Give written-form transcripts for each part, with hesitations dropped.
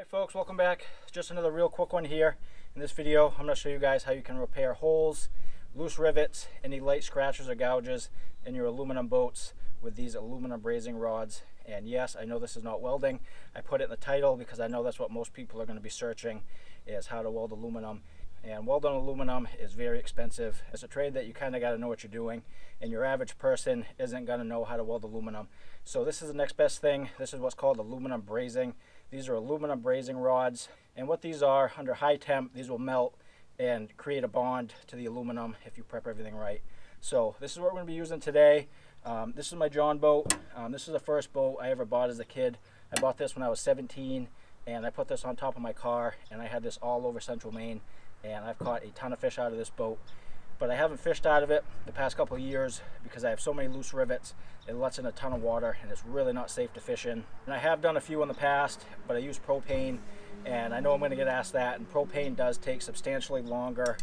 Alright folks, welcome back. Just another real quick one here. In this video, I'm going to show you guys how you can repair holes, loose rivets, any light scratches or gouges in your aluminum boats with these aluminum brazing rods. And yes, I know this is not welding. I put it in the title because I know that's what most people are going to be searching, is how to weld aluminum. And welding aluminum is very expensive. It's a trade that you kind of got to know what you're doing, and your average person isn't going to know how to weld aluminum. So this is the next best thing. This is what's called aluminum brazing. These are aluminum brazing rods, and what these are, under high temp, these will melt and create a bond to the aluminum if you prep everything right. So this is what we're going to be using today. This is my John boat. This is the first boat I ever bought as a kid. I bought this when I was 17, and I put this on top of my car, and I had this all over central Maine, and I've caught a ton of fish out of this boat. But I haven't fished out of it the past couple of years because I have so many loose rivets. It lets in a ton of water, and it's really not safe to fish in. And I have done a few in the past, but I use propane, and I know I'm going to get asked that, and propane does take substantially longer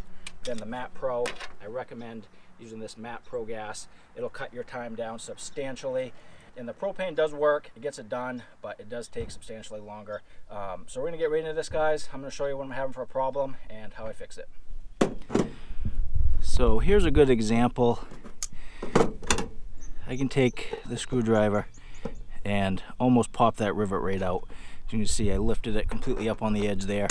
than the Mat Pro. I recommend using this Mat Pro gas. It'll cut your time down substantially, and the propane does work. It gets it done, but it does take substantially longer. So we're going to get right into this, guys. I'm going to show you what I'm having for a problem and how I fix it. So here's a good example. I can take the screwdriver and almost pop that rivet right out. As you can see, I lifted it completely up on the edge there.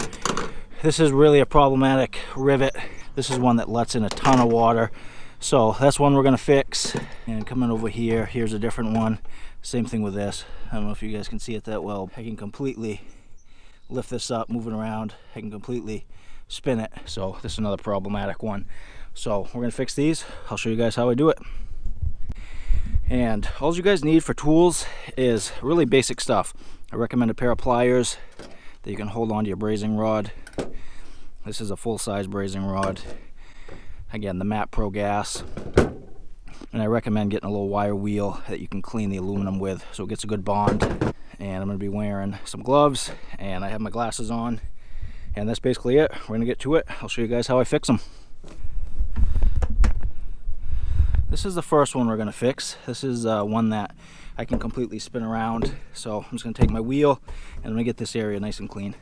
This is really a problematic rivet. This is one that lets in a ton of water. So that's one we're going to fix. And coming over here, here's a different one. Same thing with this. I don't know if you guys can see it that well. I can completely lift this up, move it around. I can completely spin it. So this is another problematic one. So we're going to fix these. I'll show you guys how I do it. And all you guys need for tools is really basic stuff. I recommend a pair of pliers that you can hold onto your brazing rod. This is a full-size brazing rod. Again, the Mat Pro gas. And I recommend getting a little wire wheel that you can clean the aluminum with so it gets a good bond. And I'm going to be wearing some gloves, and I have my glasses on. And that's basically it. We're going to get to it. I'll show you guys how I fix them. This is the first one we're going to fix. This is one that I can completely spin around. So I'm just going to take my wheel and I'm going to get this area nice and clean.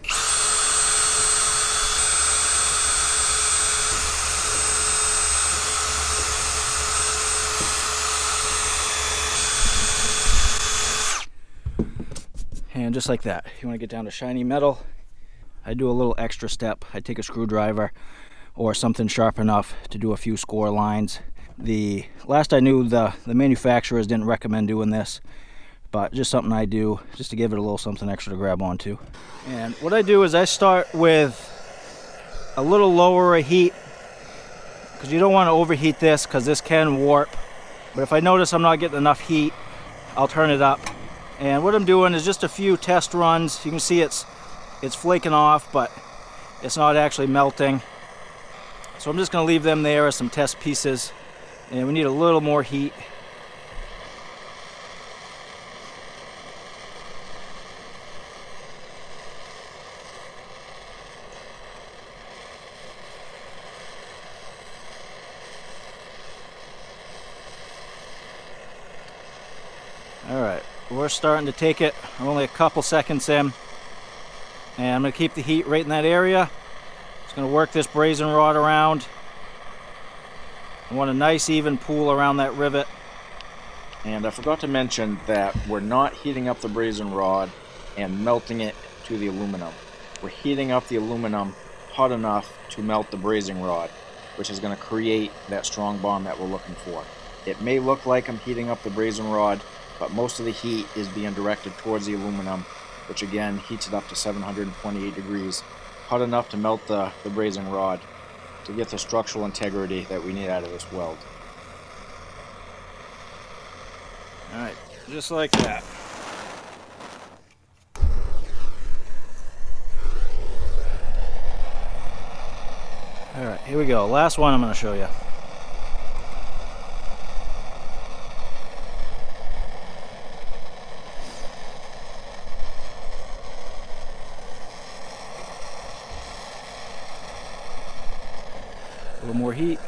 And just like that, you want to get down to shiny metal. I do a little extra step. I take a screwdriver or something sharp enough to do a few score lines. The last I knew, the manufacturers didn't recommend doing this, but just something I do just to give it a little something extra to grab onto. And what I do is I start with a little lower a heat, because you don't want to overheat this because this can warp. But if I notice I'm not getting enough heat, I'll turn it up. And what I'm doing is just a few test runs. You can see it's flaking off, but it's not actually melting. So I'm just going to leave them there as some test pieces. And we need a little more heat. Alright, we're starting to take it. We're only a couple seconds in. And I'm going to keep the heat right in that area. Just going to work this brazing rod around. I want a nice even pool around that rivet. And I forgot to mention that we're not heating up the brazing rod and melting it to the aluminum. We're heating up the aluminum hot enough to melt the brazing rod, which is going to create that strong bond that we're looking for. It may look like I'm heating up the brazing rod, but most of the heat is being directed towards the aluminum, which again heats it up to 728 degrees, hot enough to melt the brazing rod to get the structural integrity that we need out of this weld. Alright, just like that. Alright, here we go. Last one I'm going to show you. A little more heat.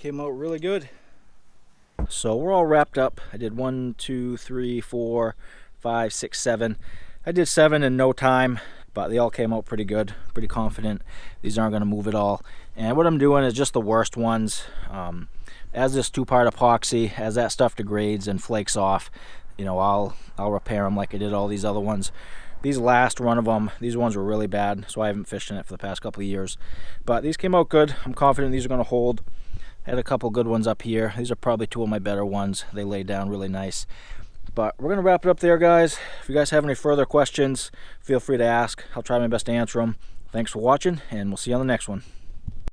came out really good. So we're all wrapped up. I did 1, 2, 3, 4, 5, 6, 7. I did 7 in no time, but they all came out pretty good. Pretty confident these aren't going to move at all. And what I'm doing is just the worst ones. As this 2-part epoxy, as that stuff degrades and flakes off, you know, I'll repair them like I did all these other ones. These last run of them, these ones were really bad, so I haven't fished in it for the past couple of years. But these came out good. I'm confident these are going to hold. I had a couple good ones up here. These are probably 2 of my better ones. They laid down really nice. But we're going to wrap it up there, guys. If you guys have any further questions, feel free to ask. I'll try my best to answer them. Thanks for watching, and we'll see you on the next one.